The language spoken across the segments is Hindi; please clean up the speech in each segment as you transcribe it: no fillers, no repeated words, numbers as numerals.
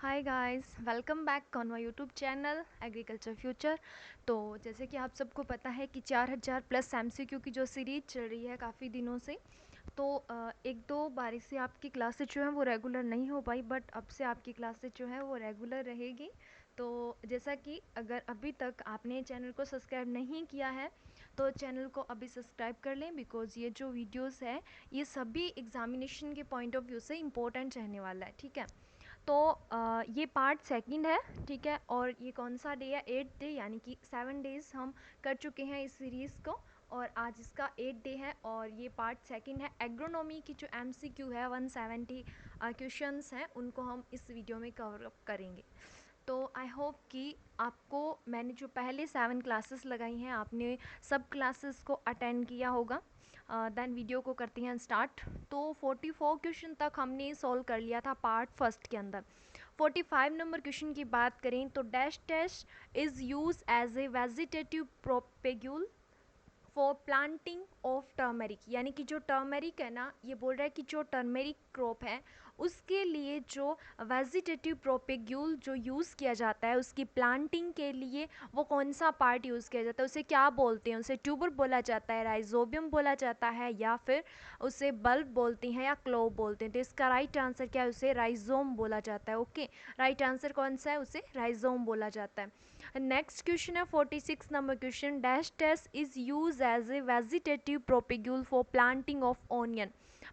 Hi guys, welcome back on my YouTube channel agriculture future. तो जैसे कि आप सबको पता है कि 4000 प्लस एमसीक्यू की जो सीरीज़ चल रही है काफ़ी दिनों से, तो एक दो बारी से आपकी क्लासेज जो हैं वो रेगुलर नहीं हो पाई, बट अब से आपकी क्लासेज जो है वो रेगुलर रहेगी। तो जैसा कि अगर अभी तक आपने चैनल को सब्सक्राइब नहीं किया है तो चैनल को अभी सब्सक्राइब कर लें, बिकॉज़ ये जो वीडियोस है ये सभी एग्जामिनेशन के पॉइंट ऑफ व्यू से इम्पोर्टेंट रहने वाला है। ठीक है, तो ये पार्ट सेकंड है। ठीक है, और ये कौन सा डे है? 8th डे, यानी कि 7 डेज़ हम कर चुके हैं इस सीरीज़ को, और आज इसका 8th डे है और ये पार्ट सेकंड है। एग्रोनॉमी की जो एमसीक्यू है 170 क्वेश्चंस हैं, उनको हम इस वीडियो में कवर अप करेंगे। तो आई होप कि आपको मैंने जो पहले 7 क्लासेस लगाई हैं आपने सब क्लासेस को अटेंड किया होगा। देन वीडियो को करते हैं स्टार्ट। तो 44 क्वेश्चन तक हमने सॉल्व कर लिया था पार्ट फर्स्ट के अंदर। 45 नंबर क्वेश्चन की बात करें तो dash dash is use as a vegetative propagule for planting of turmeric, यानी कि जो टर्मेरिक है ना, ये बोल रहा है कि जो टर्मेरिक क्रॉप है उसके लिए जो वेजिटेटिव प्रोपेग्यूल जो यूज़ किया जाता है उसकी प्लांटिंग के लिए, वो कौन सा पार्ट यूज़ किया जाता है, उसे क्या बोलते हैं? उसे ट्यूबर बोला जाता है, राइजोबियम बोला जाता है, या फिर उसे बल्ब बोलते हैं, या क्लोव बोलते हैं? तो इसका राइट आंसर क्या है? उसे राइजोम बोला जाता है। ओके, राइट आंसर कौन सा है? उसे राइजोम बोला जाता है। नेक्स्ट क्वेश्चन है 46 number question, dash dash is use as a vegetative propagule for planting of onion.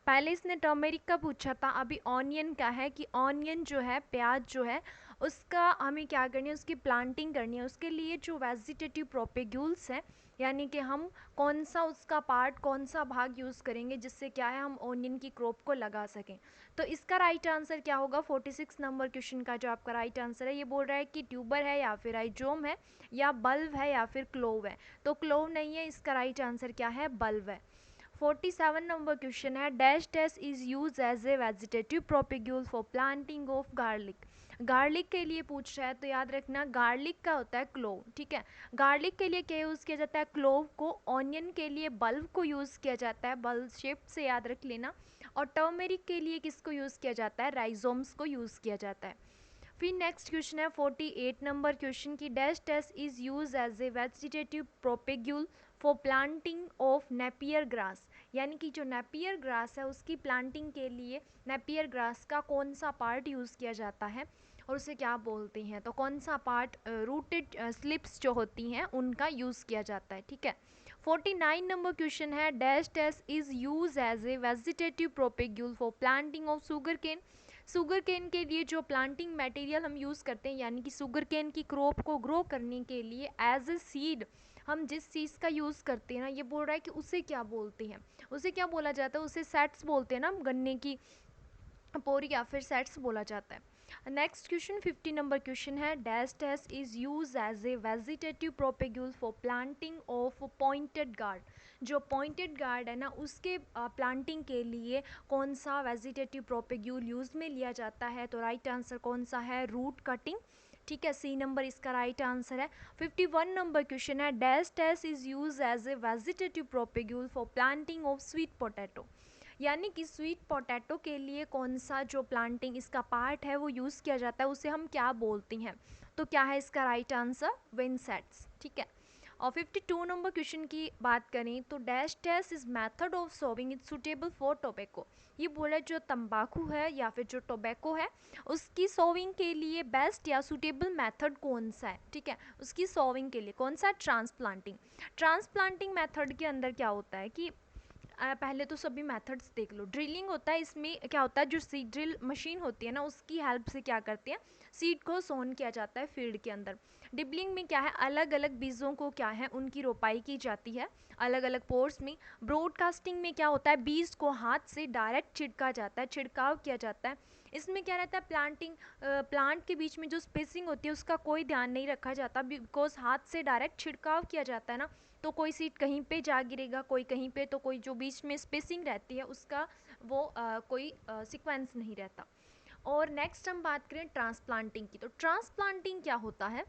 पहले इसने टर्मेरिक का पूछा था, अभी ऑनियन का है कि ऑनियन जो है, प्याज जो है, उसका हमें क्या करनी है? उसकी प्लांटिंग करनी है। उसके लिए जो वेजिटेटिव प्रोपेग्यूल्स हैं, यानी कि हम कौन सा उसका पार्ट, कौन सा भाग यूज़ करेंगे जिससे क्या है हम ऑनियन की क्रॉप को लगा सकें। तो इसका राइट आंसर क्या होगा? 46 नंबर क्वेश्चन का जो आपका राइट आंसर है, ये बोल रहा है कि ट्यूबर है, या फिर राइजोम है, या बल्ब है, या फिर क्लोव है। तो क्लोव नहीं है, इसका राइट आंसर क्या है? बल्ब है। 47 नंबर क्वेश्चन है, dash dash is use as a vegetative propagule for planting of garlic. Garlic के लिए पूछ रहा है, तो याद रखना गार्लिक का होता है क्लोव। ठीक है, गार्लिक के लिए क्या यूज़ किया जाता है? क्लोव को। ऑनियन के लिए बल्ब को यूज़ किया जाता है, बल्ब शेप से याद रख लेना। और टर्मेरिक के लिए किसको यूज़ किया जाता है? राइजोम्स को यूज़ किया जाता है। फिर नेक्स्ट क्वेश्चन है 48 नंबर क्वेश्चन की, dash dash is use as a vegetative propagule for planting of napier grass. यानी कि जो नेपियर ग्रास है उसकी प्लांटिंग के लिए नेपियर ग्रास का कौन सा पार्ट यूज़ किया जाता है और उसे क्या बोलते हैं? तो कौन सा पार्ट? रूटेड स्लिप्स जो होती हैं उनका यूज़ किया जाता है। ठीक है, 49 नंबर क्वेश्चन है, dash dash is use as a vegetative propagule for planting of sugar cane. Sugar cane के लिए जो प्लांटिंग मटेरियल हम यूज़ करते हैं, यानी कि शुगर केन की क्रॉप को ग्रो करने के लिए एज ए सीड हम जिस चीज़ का यूज़ करते हैं ना, ये बोल रहा है कि उसे क्या बोलते हैं? उसे क्या बोला जाता है? उसे सेट्स बोलते हैं ना, गन्ने की पोरी, या फिर सेट्स बोला जाता है। नेक्स्ट क्वेश्चन 50 नंबर क्वेश्चन है, dash dash is use as a vegetative propagule for planting of pointed gourd. जो पॉइंटेड गार्ड है ना, उसके प्लांटिंग के लिए कौन सा वेजिटेटिव प्रोपेग्यूल यूज में लिया जाता है? तो राइट आंसर कौन सा है? Root cutting. ठीक है, सी नंबर इसका राइट आंसर है। 51 नंबर क्वेश्चन है, dash dash is use as a vegetative propagule for planting of sweet potato. यानी कि स्वीट पोटैटो के लिए कौन सा जो प्लांटिंग इसका पार्ट है वो यूज़ किया जाता है, उसे हम क्या बोलते हैं? तो क्या है इसका राइट आंसर? विनसेट्स। ठीक है, और 52 नंबर क्वेश्चन की बात करें तो dash dash is method of sowing is suitable for tobacco. ये बोला जो तंबाकू है या फिर जो टोबैको है उसकी सोविंग के लिए बेस्ट या सुटेबल मेथड कौन सा है? ठीक है, उसकी सोविंग के लिए कौन सा? ट्रांसप्लांटिंग। ट्रांसप्लांटिंग मेथड के अंदर क्या होता है कि पहले तो सभी मेथड्स देख लो। ड्रिलिंग होता है, इसमें क्या होता है, जो सीड ड्रिल मशीन होती है ना उसकी हेल्प से क्या करते हैं, सीड को सोन किया जाता है फील्ड के अंदर। डिबलिंग में क्या है, अलग अलग बीजों को क्या है उनकी रोपाई की जाती है अलग अलग पोर्स में। ब्रॉडकास्टिंग में क्या होता है, बीज को हाथ से डायरेक्ट छिड़का जाता है, छिड़काव किया जाता है। इसमें क्या रहता है, प्लांट के बीच में जो स्पेसिंग होती है उसका कोई ध्यान नहीं रखा जाता, बिकॉज हाथ से डायरेक्ट छिड़काव किया जाता है ना, तो कोई सीड कहीं पे जा गिरेगा, कोई कहीं पे, तो कोई जो बीच में स्पेसिंग रहती है उसका वो कोई सीक्वेंस नहीं रहता। और नेक्स्ट हम बात करें ट्रांसप्लांटिंग की, तो ट्रांसप्लांटिंग क्या होता है?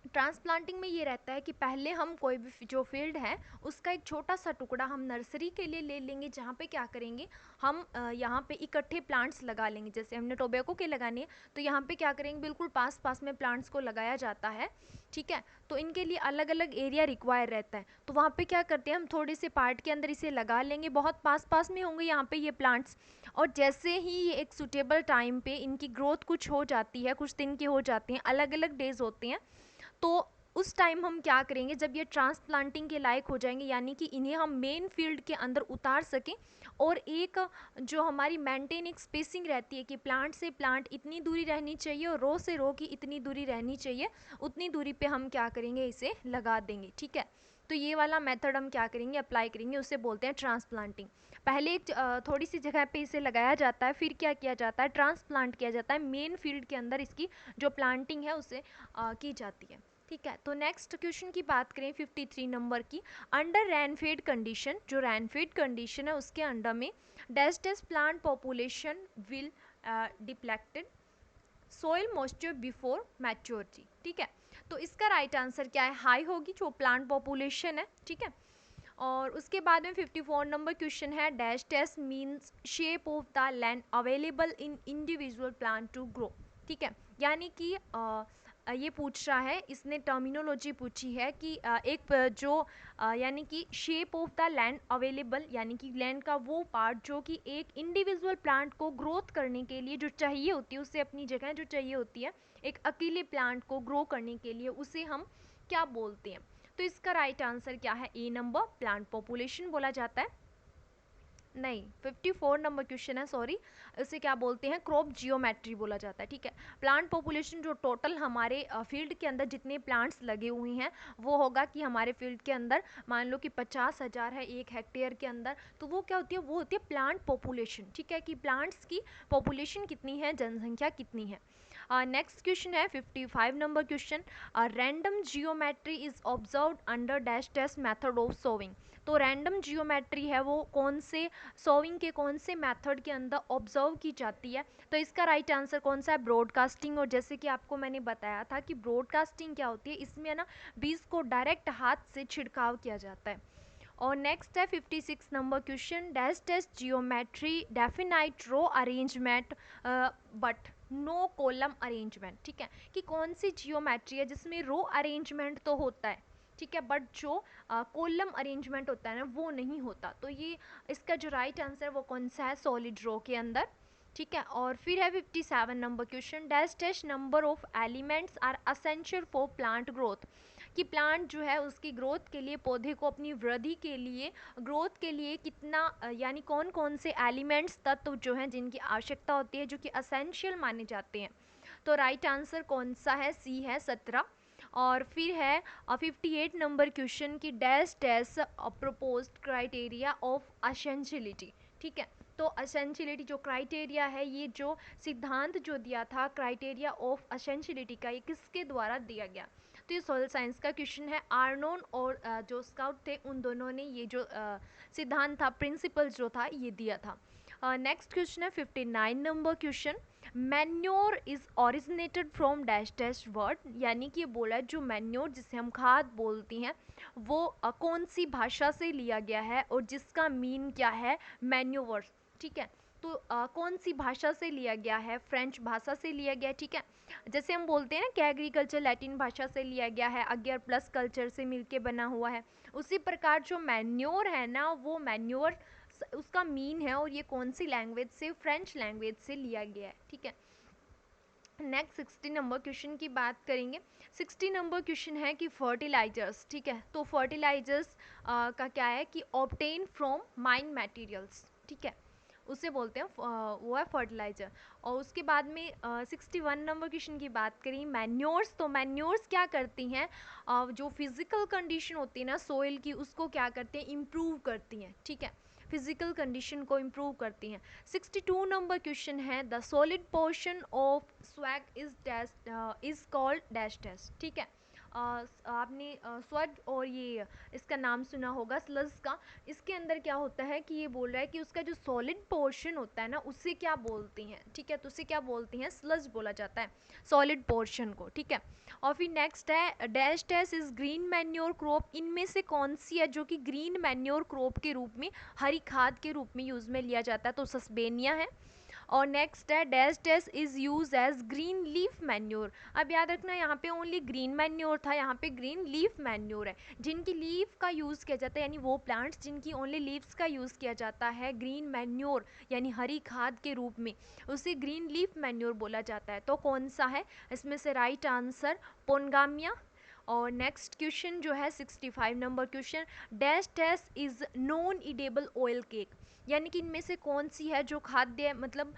ट्रांसप्लांटिंग में ये रहता है कि पहले हम कोई भी जो फील्ड है उसका एक छोटा सा टुकड़ा हम नर्सरी के लिए ले लेंगे, जहाँ पे क्या करेंगे हम यहाँ पे इकट्ठे प्लांट्स लगा लेंगे। जैसे हमने टोबैको के लगाने हैं तो यहाँ पे क्या करेंगे, बिल्कुल पास पास में प्लांट्स को लगाया जाता है, ठीक है। तो इनके लिए अलग अलग एरिया रिक्वायर रहता है, तो वहाँ पे क्या करते हैं हम थोड़े से पार्ट के अंदर इसे लगा लेंगे, बहुत पास पास में होंगे यहाँ पे ये प्लांट्स। और जैसे ही ये एक सुटेबल टाइम पे इनकी ग्रोथ कुछ हो जाती है, कुछ दिन के हो जाते हैं, अलग अलग डेज होते हैं, तो उस टाइम हम क्या करेंगे, जब ये ट्रांसप्लांटिंग के लायक हो जाएंगे, यानी कि इन्हें हम मेन फील्ड के अंदर उतार सकें, और एक जो हमारी मेंटेन एक स्पेसिंग रहती है कि प्लांट से प्लांट इतनी दूरी रहनी चाहिए और रो से रो की इतनी दूरी रहनी चाहिए, उतनी दूरी पे हम क्या करेंगे, इसे लगा देंगे, ठीक है। तो ये वाला मेथड हम क्या करेंगे, अप्लाई करेंगे, उसे बोलते हैं ट्रांसप्लांटिंग। पहले थोड़ी सी जगह पे इसे लगाया जाता है, फिर क्या किया जाता है, ट्रांसप्लांट किया जाता है, मेन फील्ड के अंदर इसकी जो प्लांटिंग है उसे की जाती है, ठीक है। तो नेक्स्ट क्वेश्चन की बात करें 53 नंबर की, अंडर रैनफेड कंडीशन, जो रैनफेड कंडीशन है उसके अंडर में dash dash plant population will depleted soil moisture before maturity, ठीक है। तो इसका राइट आंसर क्या है, हाई होगी जो प्लांट पॉपुलेशन है, ठीक है। और उसके बाद में 54 नंबर क्वेश्चन है, dash dash means shape of the land available in individual plant to grow, ठीक है। यानी कि ये पूछ रहा है, इसने टर्मिनोलॉजी पूछी है कि जो यानी कि shape of the land available, यानी कि लैंड का वो पार्ट जो कि एक इंडिविजुअल प्लांट को ग्रोथ करने के लिए जो चाहिए होती है, उसे अपनी जगह जो चाहिए होती है एक अकेले प्लांट को ग्रो करने के लिए, उसे हम क्या बोलते हैं। तो इसका राइट आंसर क्या है, ए नंबर, प्लांट पॉपुलेशन बोला जाता है। नहीं, 54 नंबर क्वेश्चन है, सॉरी, इसे क्या बोलते हैं, क्रॉप जियोमेट्री बोला जाता है, ठीक है। प्लांट पॉपुलेशन जो टोटल हमारे फील्ड के अंदर जितने प्लांट्स लगे हुए हैं वो होगा कि हमारे फील्ड के अंदर मान लो कि 50,000 है 1 हेक्टेयर के अंदर, तो वो क्या होती है, वो होती है प्लांट पॉपुलेशन, ठीक है, कि प्लांट्स की पॉपुलेशन कितनी है, जनसंख्या कितनी है। नेक्स्ट क्वेश्चन है 55 number question, random geometry is observe under dash dash method of sowing. तो रैंडम जियोमेट्री है वो कौन से सोविंग के कौन से मेथड के अंदर ऑब्जर्व की जाती है। तो इसका राइट आंसर कौन सा है, ब्रॉडकास्टिंग। और जैसे कि आपको मैंने बताया था कि ब्रॉडकास्टिंग क्या होती है, इसमें ना बीज को डायरेक्ट हाथ से छिड़काव किया जाता है। और नेक्स्ट है 56 number question, dash dash geometry definite row arrangement but no column arrangement, ठीक है, कि कौन सी जियोमेट्री है जिसमें रो अरेंजमेंट तो होता है, ठीक है, बट जो कॉलम अरेंजमेंट होता है ना वो नहीं होता। तो ये इसका जो राइट आंसर वो कौन सा है, सॉलिड रो के अंदर, ठीक है। और फिर है 57 number question, dash dash number of elements are essential for plant growth, कि प्लांट जो है उसकी ग्रोथ के लिए, पौधे को अपनी वृद्धि के लिए, ग्रोथ के लिए कितना यानी कौन कौन से एलिमेंट्स तत्व जो हैं जिनकी आवश्यकता होती है, जो कि असेंशियल माने जाते हैं। तो राइट आंसर कौन सा है, सी है 17। और फिर है 58 नंबर क्वेश्चन की dash dash proposed criteria of essentiality, ठीक है। तो असेंशियलिटी जो क्राइटेरिया है, ये जो सिद्धांत जो दिया था क्राइटेरिया ऑफ असेंशियलिटी का, ये किसके द्वारा दिया गया। तो ये सोयल साइंस का क्वेश्चन है, आर्नोन और जो स्काउट थे उन दोनों ने ये जो सिद्धांत था, प्रिंसिपल जो था ये दिया था। नेक्स्ट क्वेश्चन है 59 number question, manure is originated from dash dash word, यानी कि ये बोला है जो मैन्योर जिसे हम खाद बोलते हैं वो कौन सी भाषा से लिया गया है और जिसका मीन क्या है, मैन्योवर, ठीक है। तो कौन सी भाषा से लिया गया है, फ्रेंच भाषा से लिया गया है, ठीक है। जैसे हम बोलते हैं ना कि एग्रीकल्चर लैटिन भाषा से लिया गया है, अग्यर प्लस कल्चर से मिलके बना हुआ है, उसी प्रकार जो मैन्योर है ना वो मैन्योर उसका मीन है, और ये कौन सी लैंग्वेज से, फ्रेंच लैंग्वेज से लिया गया है, ठीक है। नेक्स्ट 60 नंबर क्वेश्चन की बात करेंगे। 60 नंबर क्वेश्चन है कि फर्टिलाइजर्स, ठीक है, तो फर्टिलाइजर्स का क्या है कि ऑब्टेन फ्रॉम माइन मटेरियल्स, ठीक है, उसे बोलते हैं वो है फर्टिलाइजर। और उसके बाद में 61 नंबर क्वेश्चन की बात करें, मैन्योर्स, तो मैन्योर्स क्या करती हैं, जो फिजिकल कंडीशन होती है ना सोइल की, उसको क्या करते हैं, इम्प्रूव करती हैं, ठीक है, फिजिकल कंडीशन को इम्प्रूव करती हैं। 62 नंबर क्वेश्चन है, the solid portion of swag is dash is called dash dash, ठीक है। आपने स्वड और ये इसका नाम सुना होगा स्लज का। इसके अंदर क्या होता है कि ये बोल रहा है कि उसका जो सॉलिड पोर्शन होता है ना उसे क्या बोलती हैं, ठीक है, तो उसे क्या बोलती हैं, स्लज बोला जाता है सॉलिड पोर्शन को, ठीक है। और फिर नेक्स्ट है dash dash is green manure crop, इनमें से कौन सी है जो कि ग्रीन मैन्योर क्रॉप के रूप में, हरी खाद के रूप में यूज़ में लिया जाता है, तो सस्पेनिया है। और नेक्स्ट है dash dash is use as green leaf manure. अब याद रखना यहाँ पे ओनली ग्रीन मैन्योर था, यहाँ पे ग्रीन लीफ मैन्योर है। जिनकी लीफ का यूज़ किया जाता है यानी वो प्लांट्स जिनकी ओनली लीव्स का यूज़ किया जाता है ग्रीन मैन्योर यानी हरी खाद के रूप में, उसे ग्रीन लीफ मैन्योर बोला जाता है। तो कौन सा है इसमें से राइट आंसर, पोनगामिया। और नेक्स्ट क्वेश्चन जो है 65 number question, dash dash is non edible oil cake, यानी कि इनमें से कौन सी है जो खाद्य मतलब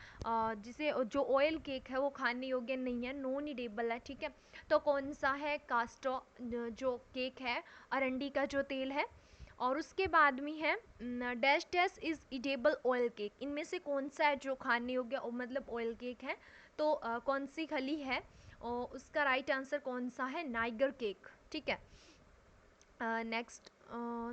जिसे जो ऑयल केक है वो खाने योग्य नहीं है, नॉन ईडेबल है, ठीक है। तो कौन सा है, कास्टो जो केक है, अरंडी का जो तेल है। और उसके बाद में है dash dash is edible oil cake, इनमें से कौन सा है जो खाने योग्य मतलब ऑयल केक है, तो कौन सी खली है, और उसका राइट आंसर कौन सा है, नाइगर केक, ठीक है। नेक्स्ट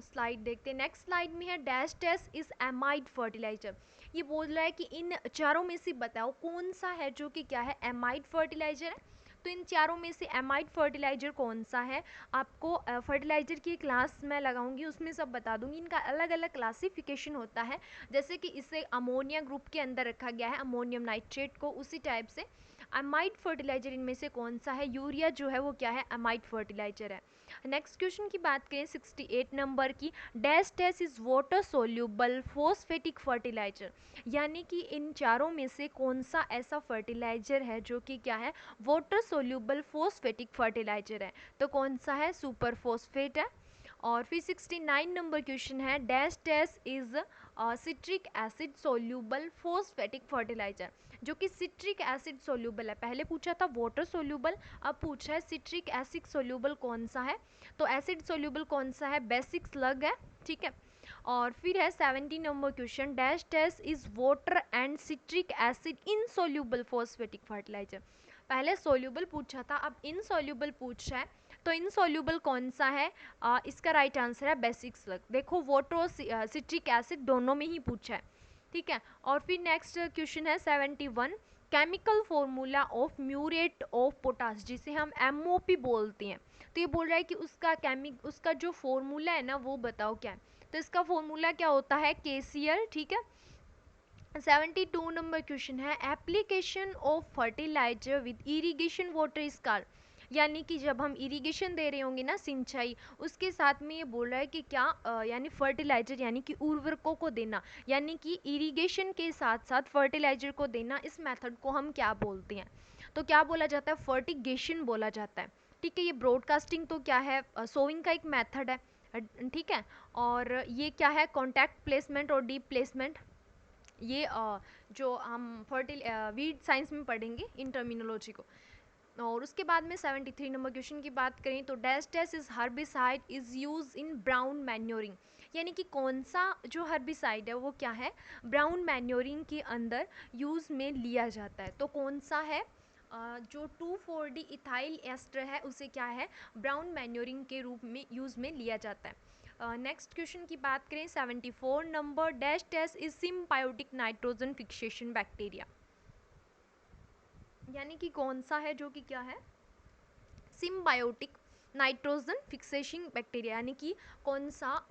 स्लाइड देखते हैं। नेक्स्ट स्लाइड में है dash dash is amide fertilizer, ये बोल रहा है कि इन चारों में से बताओ कौन सा है जो कि क्या है, एमाइड फर्टिलाइजर है। तो इन चारों में से एमाइड फर्टिलाइजर कौन सा है, आपको फर्टिलाइजर की क्लास मैं लगाऊंगी उसमें सब बता दूंगी, इनका अलग अलग क्लासिफिकेशन होता है। जैसे कि इसे अमोनिया ग्रुप के अंदर रखा गया है, अमोनियम नाइट्रेट को, उसी टाइप से एमाइड फर्टिलाइजर इनमें से कौन सा है, यूरिया जो है वो क्या है, एमाइड फर्टिलाइजर है। नेक्स्ट क्वेश्चन की बात करें 68 नंबर की, dash dash is water soluble phosphatic fertilizer, यानी कि इन चारों में से कौन सा ऐसा फर्टिलाइजर है जो कि क्या है, वाटर सोल्यूबल फोस्फेटिक फर्टिलाइजर है, तो कौन सा है, सुपर फोस्फेट है। और फिर 69 नंबर क्वेश्चन है dash dash is citric acid soluble phosphatic fertilizer, जो कि सिट्रिक एसिड सोल्यूबल है, पहले पूछा था वाटर सोल्यूबल, अब पूछा है सिट्रिक एसिड सोल्यूबल कौन सा है, तो एसिड सोल्यूबल कौन सा है, बेसिक स्लग है, ठीक है। और फिर है 70 number question, dash dash is water and citric acid insoluble phosphatic fertilizer, पहले सोल्यूबल पूछा था अब इनसोल्यूबल पूछ रहा है, तो इनसोल्यूबल कौन सा है, इसका राइट आंसर है बेसिक स्लग। देखो वाटर और सिट्रिक एसिड दोनों में ही पूछा है, ठीक है। और फिर नेक्स्ट क्वेश्चन है 71, chemical formula of muriate of potash, जिसे हम MOP बोलते हैं, तो ये बोल रहा है कि उसका जो फॉर्मूला है ना वो बताओ क्या है, तो इसका फॉर्मूला क्या होता है, KCl, ठीक है। 72 नंबर क्वेश्चन है application of fertilizer with irrigation water is called, यानी कि जब हम इरिगेशन दे रहे होंगे ना, सिंचाई, उसके साथ में ये बोल रहा है कि क्या यानी फर्टिलाइजर यानी कि उर्वरकों को देना, यानी कि इरिगेशन के साथ साथ फर्टिलाइजर को देना, इस मेथड को हम क्या बोलते हैं, तो क्या बोला जाता है, फर्टिगेशन बोला जाता है, ठीक है। ये ब्रॉडकास्टिंग तो क्या है, सोइंग का एक मेथड है, ठीक है। और ये क्या है, कॉन्टैक्ट प्लेसमेंट और डीप प्लेसमेंट, ये जो हम वीड साइंस में पढ़ेंगे इन टर्मिनोलॉजी को। और उसके बाद में 73 नंबर क्वेश्चन की बात करें तो dash dash is herbicide is use in brown manuring, यानी कि कौन सा जो हर्बिसाइड है वो क्या है, ब्राउन मैन्योरिंग के अंदर यूज़ में लिया जाता है, तो कौन सा है, जो 2,4-D इथाइल एस्टर है उसे क्या है, ब्राउन मैन्योरिंग के रूप में यूज़ में लिया जाता है। नेक्स्ट क्वेश्चन की बात करें 74 number, dash dash is symbiotic nitrogen fixation bacteria, यानी कि कौन सा है जो कि क्या है, सिम्बायोटिक नाइट्रोजन फिक्सेशन बैक्टीरिया, यानी कि कौन सा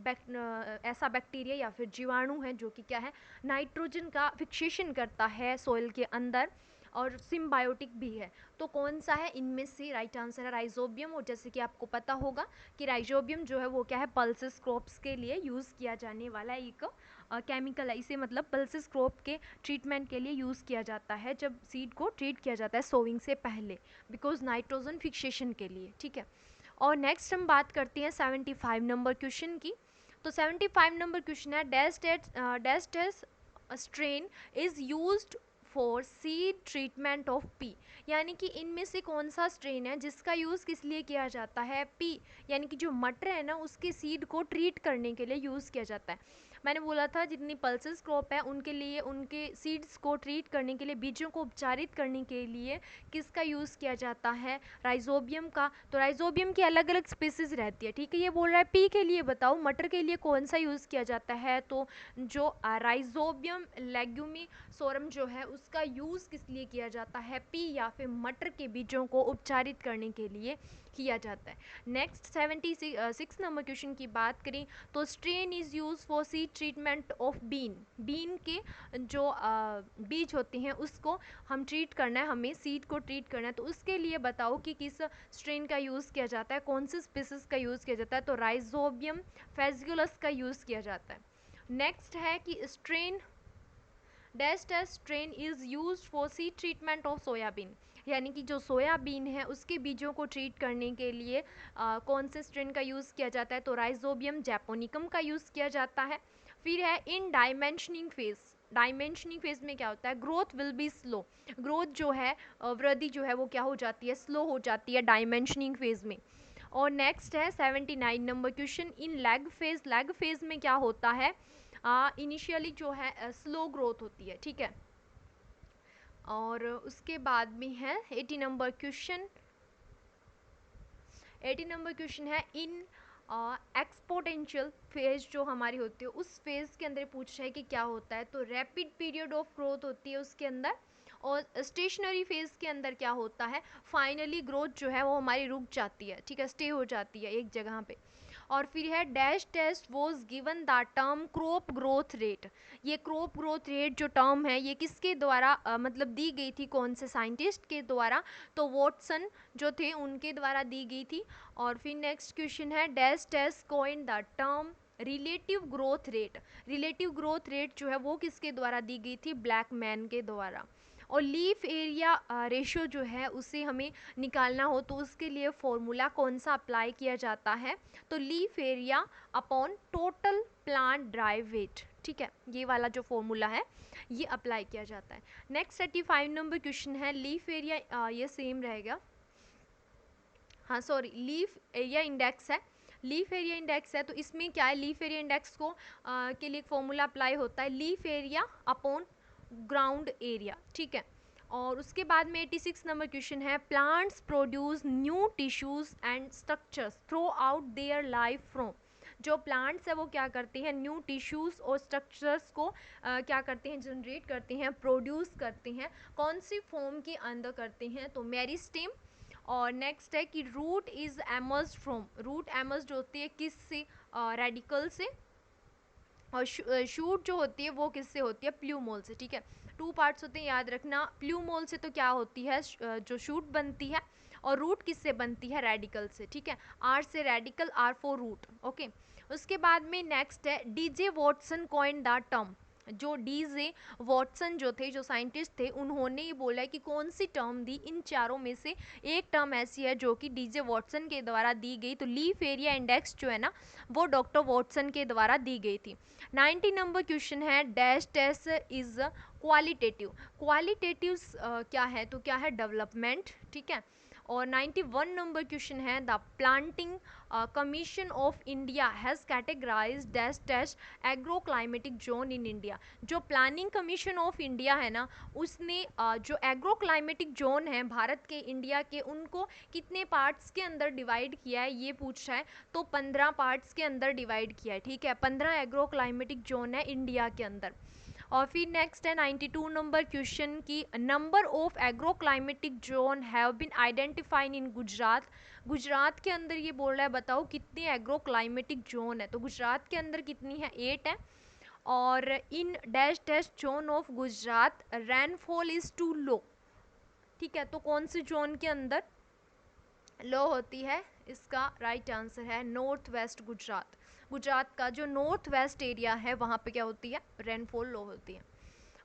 ऐसा बैक्टीरिया या फिर जीवाणु है जो कि क्या है, नाइट्रोजन का फिक्सेशन करता है सॉइल के अंदर और सिम्बायोटिक भी है, तो कौन सा है इनमें से, राइट आंसर है राइजोबियम। और जैसे कि आपको पता होगा कि राइजोबियम जो है वो क्या है, पल्सेस क्रॉप्स के लिए यूज़ किया जाने वाला एक केमिकल है, इसे मतलब पल्सेस क्रॉप के ट्रीटमेंट के लिए यूज़ किया जाता है जब सीड को ट्रीट किया जाता है सोइंग से पहले, बिकॉज नाइट्रोजन फिक्सेशन के लिए, ठीक है। और नेक्स्ट हम बात करते हैं 75 नंबर क्वेश्चन की, तो 75 नंबर क्वेश्चन है dash dash strain is used for seed treatment of P, यानी कि इनमें से कौन सा स्ट्रेन है जिसका यूज़ किस लिए किया जाता है, पी, यानी कि जो मटर है ना उसके सीड को ट्रीट करने के लिए यूज़ किया जाता है। मैंने बोला था जितनी पल्सेस क्रॉप है उनके लिए, उनके सीड्स को ट्रीट करने के लिए, बीजों को उपचारित करने के लिए किसका यूज़ किया जाता है, राइजोबियम का। तो राइजोबियम की अलग अलग स्पीसीज रहती है, ठीक है। ये बोल रहा है पी के लिए बताओ मटर के लिए कौन सा यूज़ किया जाता है, तो जो राइजोबियम लेग्यूमिसोरम जो है उसका यूज़ किस लिए किया जाता है, पी या फिर मटर के बीजों को उपचारित करने के लिए किया जाता है। नेक्स्ट 76 नंबर क्वेश्चन की बात करें तो strain is use for seed treatment of bean. Bean के जो बीज होते हैं उसको हम ट्रीट करना है, हमें सीड को ट्रीट करना है, तो उसके लिए बताओ कि किस स्ट्रेन का यूज़ किया जाता है, कौन से स्पीसीज का यूज़ किया जाता है, तो राइजोबियम फेजिकुलस का यूज़ किया जाता है। नेक्स्ट है कि strain dash dash strain is use for seed treatment of soybean, यानी कि जो सोयाबीन है उसके बीजों को ट्रीट करने के लिए कौन से स्ट्रेन का यूज़ किया जाता है, तो राइजोबियम जैपोनिकम का यूज़ किया जाता है। फिर है इन डायमेंशनिंग फेज, डायमेंशनिंग फेज में क्या होता है, growth will be slow, growth जो है वृद्धि जो है वो क्या हो जाती है, स्लो हो जाती है डायमेंशनिंग फेज में। और नेक्स्ट है 79 नंबर क्वेश्चन, इन लैग फेज, लैग फेज में क्या होता है, इनिशियली जो है स्लो ग्रोथ होती है, ठीक है। और उसके बाद में है 80 नंबर क्वेश्चन, 80 नंबर क्वेश्चन है इन एक्सपोनेंशियल फेज जो हमारी होती है उस फेज के अंदर पूछ रहा है कि क्या होता है, तो रैपिड पीरियड ऑफ ग्रोथ होती है उसके अंदर। और स्टेशनरी फेज के अंदर क्या होता है, फाइनली ग्रोथ जो है वो हमारी रुक जाती है, ठीक है, स्टे हो जाती है एक जगह पे। और फिर है dash test was given the term crop growth rate, ये क्रॉप ग्रोथ रेट जो टर्म है ये किसके द्वारा मतलब दी गई थी, कौन से साइंटिस्ट के द्वारा, तो वॉटसन जो थे उनके द्वारा दी गई थी। और फिर नेक्स्ट क्वेश्चन है dash test coin the term relative growth rate, relative growth rate जो है वो किसके द्वारा दी गई थी, ब्लैकमैन के द्वारा। और लीफ एरिया रेशियो जो है उसे हमें निकालना हो तो उसके लिए फॉर्मूला कौन सा अप्लाई किया जाता है, तो leaf area upon total plant dry weight, ठीक है, ये वाला जो फॉर्मूला है ये अप्लाई किया जाता है। नेक्स्ट 35 नंबर क्वेश्चन है लीफ एरिया, ये सेम रहेगा, हाँ सॉरी, लीफ एरिया इंडेक्स है, लीफ एरिया इंडेक्स है, तो इसमें क्या है, लीफ एरिया इंडेक्स को के लिए फॉर्मूला अप्लाई होता है leaf area upon ground area, ठीक है। और उसके बाद में 86 नंबर क्वेश्चन है plants produce new tissues and structures through out their life from, जो प्लांट्स है वो क्या करते हैं, न्यू टिश्यूज और स्ट्रक्चर्स को क्या करते हैं, जनरेट करते हैं, प्रोड्यूस करते हैं, कौन सी फॉर्म के अंदर करते हैं, तो मेरिस्टेम। और नेक्स्ट है कि root is emerge from, root emerge होती है किस से, रेडिकल से। और शूट जो होती है वो किससे होती है, प्लूमोल से, ठीक है। टू पार्ट्स होते हैं याद रखना, प्लूमोल से तो क्या होती है जो शूट बनती है, और रूट किससे बनती है, रेडिकल से, ठीक है, आर से radical, R for root, okay. उसके बाद में नेक्स्ट है DJ Watson coin the term, जो डीजे वॉटसन जो थे, जो साइंटिस्ट थे, उन्होंने ये बोला है कि कौन सी टर्म दी, इन चारों में से एक टर्म ऐसी है जो कि डीजे वॉटसन के द्वारा दी गई, तो लीफ एरिया इंडेक्स जो है ना वो डॉक्टर वॉटसन के द्वारा दी गई थी। 90 नंबर क्वेश्चन है dash test is qualitative, qualitative क्या है, तो क्या है, डेवलपमेंट, ठीक है। और 91 नंबर क्वेश्चन है the planting commission of India has categorize dash dash agro climatic zone in India, जो प्लानिंग कमीशन ऑफ इंडिया है ना उसने जो एग्रो क्लाइमेटिक जोन है भारत के, इंडिया के, उनको कितने पार्ट्स के अंदर डिवाइड किया है ये पूछ रहा है, तो 15 पार्ट्स के अंदर डिवाइड किया है, ठीक है, 15 एग्रो क्लाइमेटिक जोन है इंडिया के अंदर। और फिर नेक्स्ट है 92 नंबर क्वेश्चन की number of agro climatic zone have been identified in Gujarat, Gujarat के अंदर ये बोल रहा है बताओ कितने एग्रो क्लाइमेटिक जोन है, तो गुजरात के अंदर कितनी है, 8 है। और in dash dash zone of Gujarat rainfall is too low, ठीक है, तो कौन से जोन के अंदर लो होती है, इसका राइट आंसर है नॉर्थ वेस्ट गुजरात, गुजरात का जो नॉर्थ वेस्ट एरिया है वहाँ पे क्या होती है, रेनफॉल लो होती है।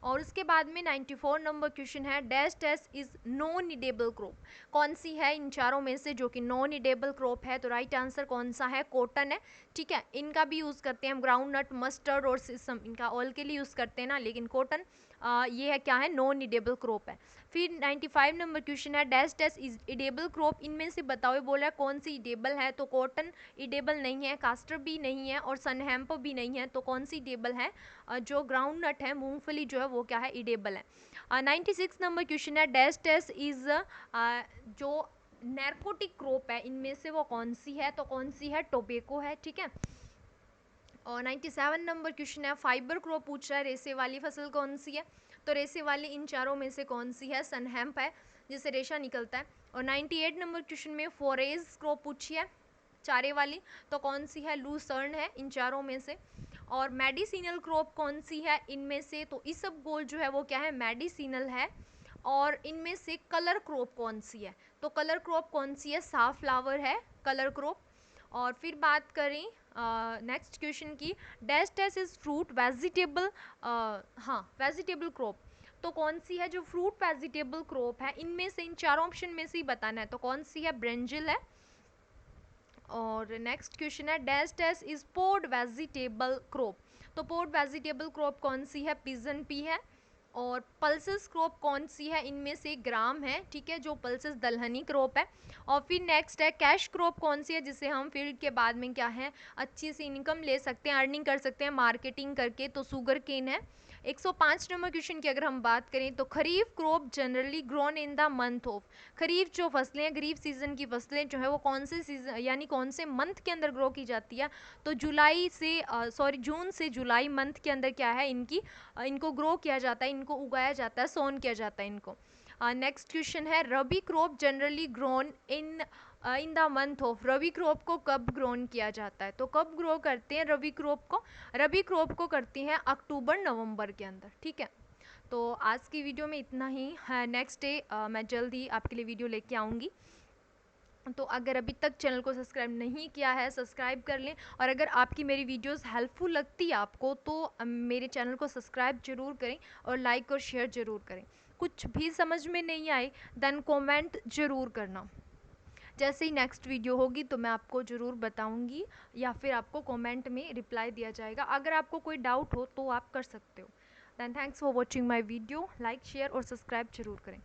और उसके बाद में 94 नंबर क्वेश्चन है dash dash is non edible crop, कौन सी है इन चारों में से जो कि नॉन ईडेबल क्रॉप है, तो राइट आंसर कौन सा है, कॉटन है, ठीक है। इनका भी यूज़ करते हैं हम ग्राउंड नट, मस्टर्ड और सिसम, इनका ऑयल के लिए यूज़ करते हैं ना, लेकिन कॉटन ये है क्या है, नॉन इडेबल क्रॉप है। फिर 95 नंबर क्वेश्चन है dash dash is edible crop, इनमें से बताओ, बोला है कौन सी इडेबल है, तो कॉटन इडेबल नहीं है, कास्टर भी नहीं है और सनहेम्प भी नहीं है, तो कौन सी इडेबल है, जो ग्राउंड नट है, मूंगफली जो है वो क्या है, इडेबल है। 96 नंबर क्वेश्चन है डैश डैश इज जो नैर्कोटिक क्रॉप है इनमें से वो कौन सी है, तो कौन सी है, टोबैको है, ठीक है। और 97 नंबर क्वेश्चन है फाइबर क्रॉप पूछ रहा है, रेशे वाली फसल कौन सी है, तो रेशे वाली इन चारों में से कौन सी है, सनहेम्प है जिससे रेशा निकलता है। और 98 नंबर क्वेश्चन में फोरेज क्रॉप पूछी है, चारे वाली, तो कौन सी है, लूसर्न है इन चारों में से। और मेडिसिनल क्रॉप कौन सी है इनमें से, तो इसबगोल जो है वो क्या है, मेडिसिनल है। और इनमें से कलर क्रॉप कौन सी है, तो कलर क्रॉप कौन सी है, साफ्लावर है कलर क्रॉप। और फिर बात करें नेक्स्ट क्वेश्चन की, dash dash is fruit vegetable, हाँ वेजिटेबल क्रॉप, तो कौन सी है जो फ्रूट वेजिटेबल क्रॉप है, इनमें से इन चारों ऑप्शन में से ही बताना है, तो कौन सी है, ब्रिंजल है। और नेक्स्ट क्वेश्चन है dash dash is pod vegetable crop, तो पोड वेजिटेबल क्रॉप कौन सी है, पिजन पी है। और पल्सेस क्रॉप कौन सी है, इनमें से ग्राम है, ठीक है, जो पल्सेस दलहनी क्रॉप है। और फिर नेक्स्ट है कैश क्रॉप कौन सी है, जिसे हम फील्ड के बाद में क्या है, अच्छी सी इनकम ले सकते हैं, अर्निंग कर सकते हैं मार्केटिंग करके, तो शुगर केन है। 105 नंबर क्वेश्चन की अगर हम बात करें तो kharif crop generally grown in the month of, kharif जो फसलें हैं, खरीफ सीजन की फसलें जो है वो कौन से सीजन यानी कौन से मंथ के अंदर ग्रो की जाती है, तो जुलाई से जून से जुलाई मंथ के अंदर क्या है इनकी इनको ग्रो किया जाता है, इनको उगाया जाता है, सोन किया जाता है इनको। नेक्स्ट क्वेश्चन है rabi crop generally grown in the month of, rabi crop को कब ग्रोन किया जाता है, तो कब ग्रो करते हैं रबी क्रॉप को, रबी क्रॉप को करते हैं अक्टूबर नवंबर के अंदर, ठीक है। तो आज की वीडियो में इतना ही है, नेक्स्ट डे मैं जल्द ही आपके लिए वीडियो लेके आऊँगी। तो अगर अभी तक चैनल को सब्सक्राइब नहीं किया है सब्सक्राइब कर लें, और अगर आपकी मेरी वीडियोस हेल्पफुल लगती है आपको तो मेरे चैनल को सब्सक्राइब जरूर करें और लाइक और शेयर जरूर करें। कुछ भी समझ में नहीं आए देन कमेंट जरूर करना, जैसे ही नेक्स्ट वीडियो होगी तो मैं आपको ज़रूर बताऊंगी या फिर आपको कमेंट में रिप्लाई दिया जाएगा। अगर आपको कोई डाउट हो तो आप कर सकते हो। Then thanks for watching my video, like share और सब्सक्राइब जरूर करें।